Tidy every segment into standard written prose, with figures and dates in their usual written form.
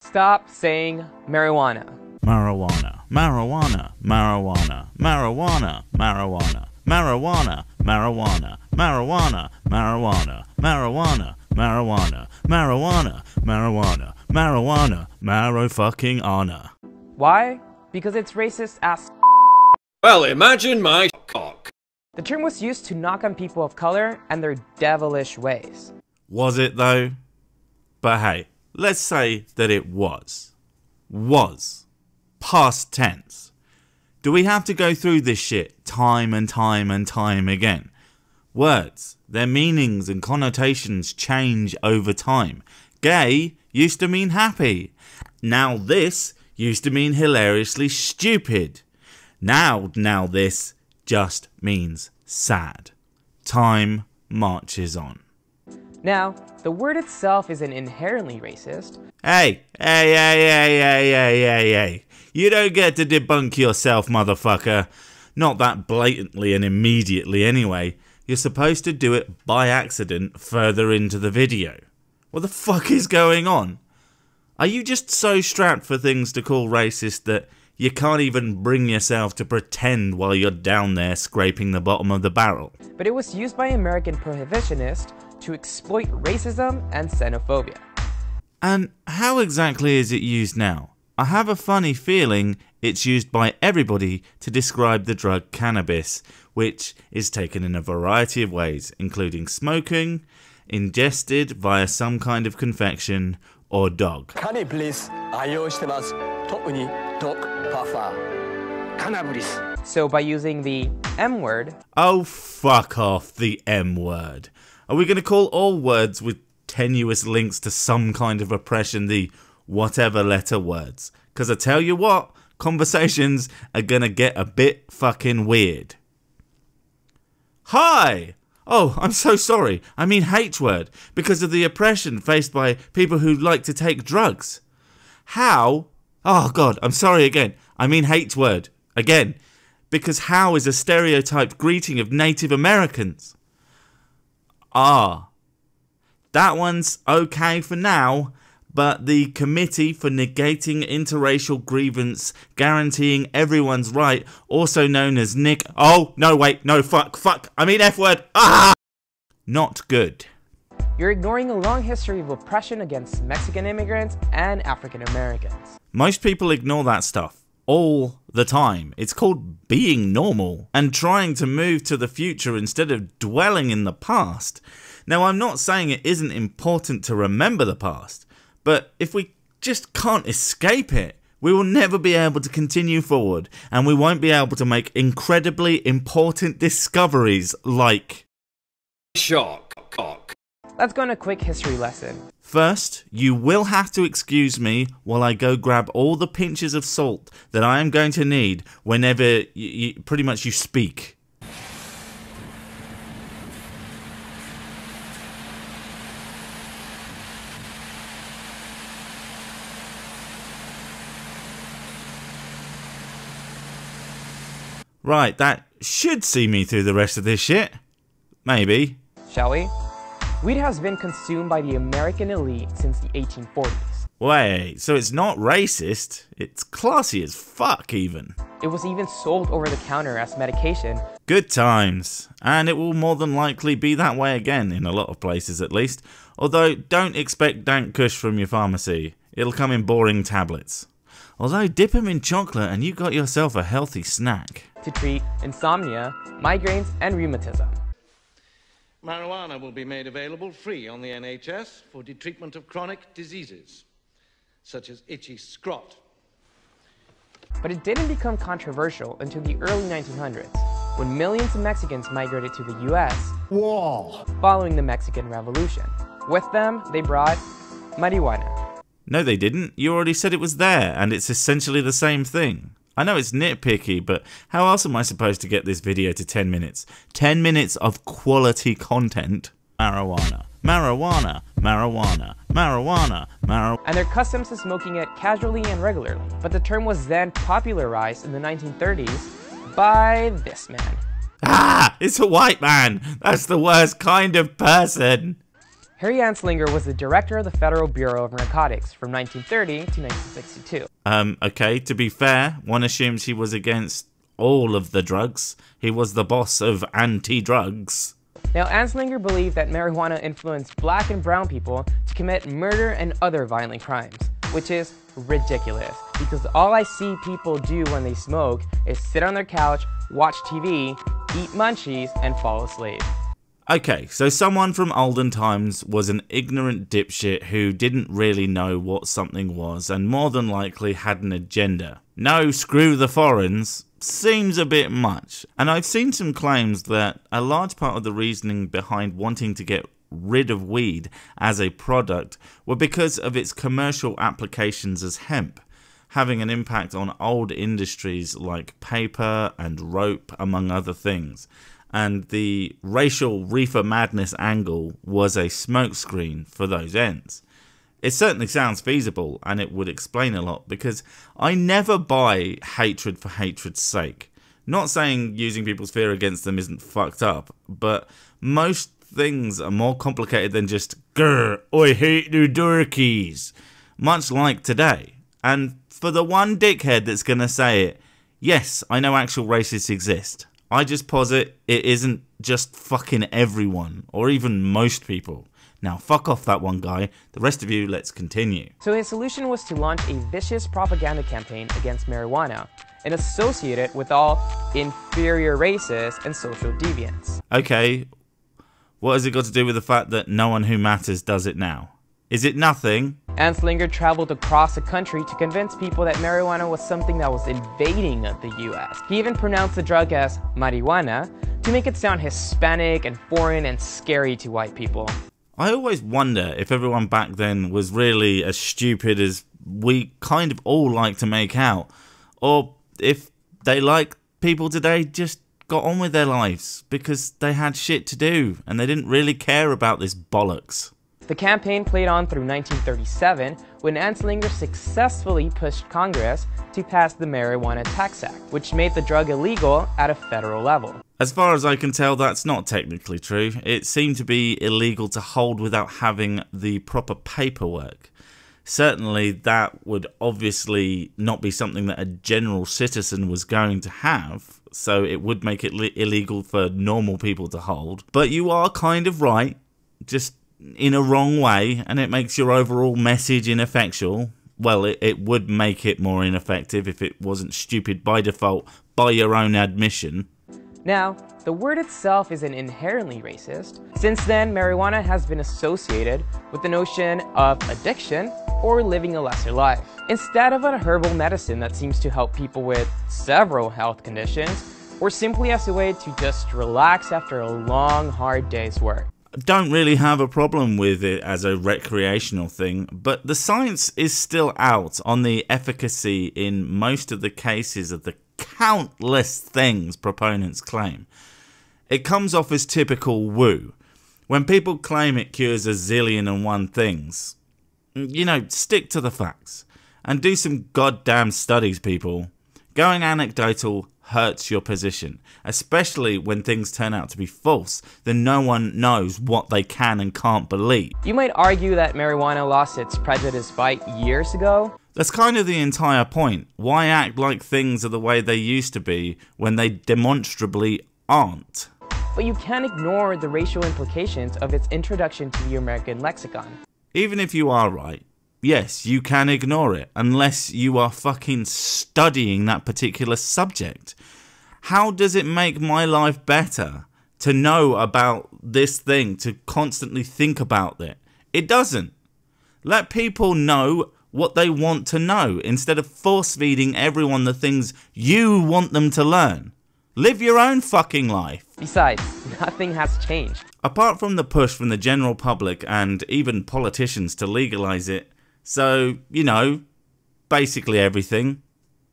Stop saying marijuana. Marijuana, marijuana, marijuana, marijuana, marijuana, marijuana, marijuana, marijuana, marijuana, marijuana, marijuana, marijuana, marijuana, marijuana, maro-fucking-ana. Why? Because it's racist as. Well, imagine my cock. The term was used to knock on people of color and their devilish ways. Was it though? But hey, let's say that it was. Was. Past tense. Do we have to go through this shit time and time and time again? Words, their meanings and connotations change over time. Gay used to mean happy. Now this used to mean hilariously stupid. Now this just means sad. Time marches on. Now, the word itself isn't inherently racist. Hey. You don't get to debunk yourself, motherfucker. Not that blatantly and immediately anyway. You're supposed to do it by accident further into the video. What the fuck is going on? Are you just so strapped for things to call racist that you can't even bring yourself to pretend while you're down there scraping the bottom of the barrel? But it was used by American prohibitionists to exploit racism and xenophobia. And how exactly is it used now? I have a funny feeling it's used by everybody to describe the drug cannabis, which is taken in a variety of ways, including smoking, ingested via some kind of confection, or dog. So by using the M word... Oh, fuck off, the M word. Are we going to call all words with tenuous links to some kind of oppression the whatever letter words? Because I tell you what, conversations are going to get a bit fucking weird. Hi! Oh, I'm so sorry. I mean H word, because of the oppression faced by people who like to take drugs. How? Oh god, I'm sorry again. I mean H word. Again. Because how is a stereotyped greeting of Native Americans. Ah. That one's okay for now, but the Committee for Negating Interracial Grievance Guaranteeing Everyone's Right, also known as NIC... Oh, no, wait, no, fuck, I mean F word. Ah! Not good. You're ignoring a long history of oppression against Mexican immigrants and African Americans. Most people ignore that stuff all the time. It's called being normal and trying to move to the future instead of dwelling in the past. Now, I'm not saying it isn't important to remember the past, but if we just can't escape it, we will never be able to continue forward, and we won't be able to make incredibly important discoveries like... Shock. Cock. Let's go on a quick history lesson. First, you will have to excuse me while I go grab all the pinches of salt that I am going to need whenever pretty much you speak. Right, that should see me through the rest of this shit. Maybe. Shall we? Weed has been consumed by the American elite since the 1840s. Wait, so it's not racist? It's classy as fuck even. It was even sold over the counter as medication. Good times. And it will more than likely be that way again, in a lot of places at least. Although, don't expect dank kush from your pharmacy. It'll come in boring tablets. Although, dip them in chocolate and you got yourself a healthy snack. To treat insomnia, migraines, and rheumatism. Marijuana will be made available free on the NHS for the treatment of chronic diseases, such as itchy scrot. But it didn't become controversial until the early 1900s, when millions of Mexicans migrated to the US following the Mexican Revolution. With them, they brought marijuana. No, they didn't. You already said it was there, and it's essentially the same thing. I know it's nitpicky, but how else am I supposed to get this video to 10 minutes? 10 minutes of quality content. Marijuana. Marijuana. Marijuana. Marijuana. Marijuana. And they're accustomed to smoking it casually and regularly. But the term was then popularized in the 1930s by this man. Ah! It's a white man! That's the worst kind of person! Harry Anslinger was the director of the Federal Bureau of Narcotics from 1930 to 1962. Okay, to be fair, one assumes he was against all of the drugs. He was the boss of anti-drugs. Now, Anslinger believed that marijuana influenced black and brown people to commit murder and other violent crimes, which is ridiculous, because all I see people do when they smoke is sit on their couch, watch TV, eat munchies, and fall asleep. Okay, so someone from olden times was an ignorant dipshit who didn't really know what something was and more than likely had an agenda. No, screw the foreigners seems a bit much. And I've seen some claims that a large part of the reasoning behind wanting to get rid of weed as a product were because of its commercial applications as hemp, having an impact on old industries like paper and rope, among other things. And the racial reefer madness angle was a smokescreen for those ends. It certainly sounds feasible, and it would explain a lot, because I never buy hatred for hatred's sake. Not saying using people's fear against them isn't fucked up, but most things are more complicated than just grr, I hate you dorkies, much like today. And for the one dickhead that's gonna say it, yes, I know actual racists exist. I just posit it isn't just fucking everyone, or even most people. Now fuck off that one guy, the rest of you, let's continue. So his solution was to launch a vicious propaganda campaign against marijuana and associate it with all inferior races and social deviants. Okay, what has it got to do with the fact that no one who matters does it now? Is it nothing? Anslinger traveled across the country to convince people that marijuana was something that was invading the US. He even pronounced the drug as marijuana to make it sound Hispanic and foreign and scary to white people. I always wonder if everyone back then was really as stupid as we kind of all like to make out, or if they, like people today, just got on with their lives because they had shit to do and they didn't really care about this bollocks. The campaign played on through 1937 when Anslinger successfully pushed Congress to pass the Marijuana Tax Act, which made the drug illegal at a federal level. As far as I can tell, that's not technically true. It seemed to be illegal to hold without having the proper paperwork. Certainly that would obviously not be something that a general citizen was going to have, so it would make it illegal for normal people to hold. But you are kind of right, just in a wrong way, and it makes your overall message ineffectual. Well, it would make it more ineffective if it wasn't stupid by default, by your own admission. Now, the word itself isn't inherently racist. Since then, marijuana has been associated with the notion of addiction or living a lesser life, instead of a herbal medicine that seems to help people with several health conditions, or simply as a way to just relax after a long, hard day's work. Don't really have a problem with it as a recreational thing, but the science is still out on the efficacy in most of the cases of the countless things proponents claim. It comes off as typical woo. When people claim it cures a zillion and one things, you know, stick to the facts and do some goddamn studies, people. Going anecdotal hurts your position, especially when things turn out to be false, then no one knows what they can and can't believe. You might argue that marijuana lost its prejudice bite years ago. That's kind of the entire point. Why act like things are the way they used to be when they demonstrably aren't? But you can't ignore the racial implications of its introduction to the American lexicon. Even if you are right, yes, you can ignore it, unless you are fucking studying that particular subject. How does it make my life better to know about this thing, to constantly think about it? It doesn't. Let people know what they want to know, instead of force-feeding everyone the things you want them to learn. Live your own fucking life. Besides, nothing has changed. Apart from the push from the general public and even politicians to legalize it, so, you know, basically everything,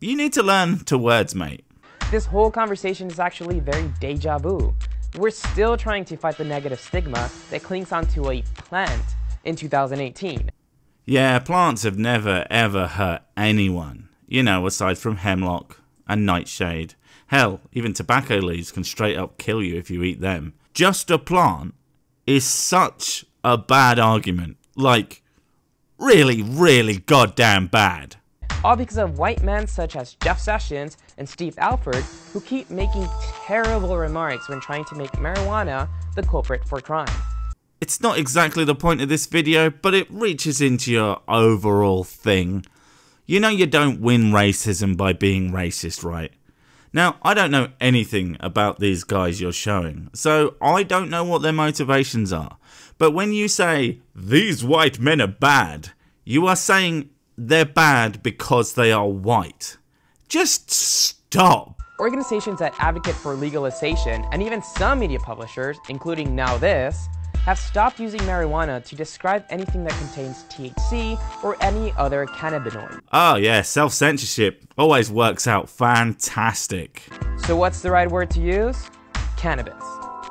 you need to learn to words, mate. This whole conversation is actually very deja vu. We're still trying to fight the negative stigma that clings onto a plant in 2018. Yeah, plants have never ever hurt anyone. You know, aside from hemlock and nightshade. Hell, even tobacco leaves can straight up kill you if you eat them. Just a plant is such a bad argument. Like, really, really goddamn bad. All because of white men such as Jeff Sessions and Steve Alford, who keep making terrible remarks when trying to make marijuana the culprit for crime. It's not exactly the point of this video, but it reaches into your overall thing. You know you don't win racism by being racist, right? Now, I don't know anything about these guys you're showing, so I don't know what their motivations are. But when you say, these white men are bad, you are saying they're bad because they are white. Just stop. Organizations that advocate for legalization, and even some media publishers, including Now This, have stopped using marijuana to describe anything that contains THC or any other cannabinoid. Oh yeah, self-censorship always works out fantastic. So what's the right word to use? Cannabis.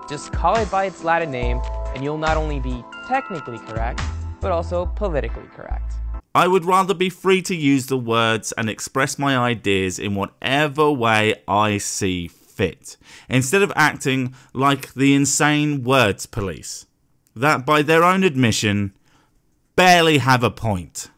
Just call it by its Latin name, and you'll not only be technically correct, but also politically correct. I would rather be free to use the words and express my ideas in whatever way I see fit, instead of acting like the insane words police, that by their own admission, barely have a point.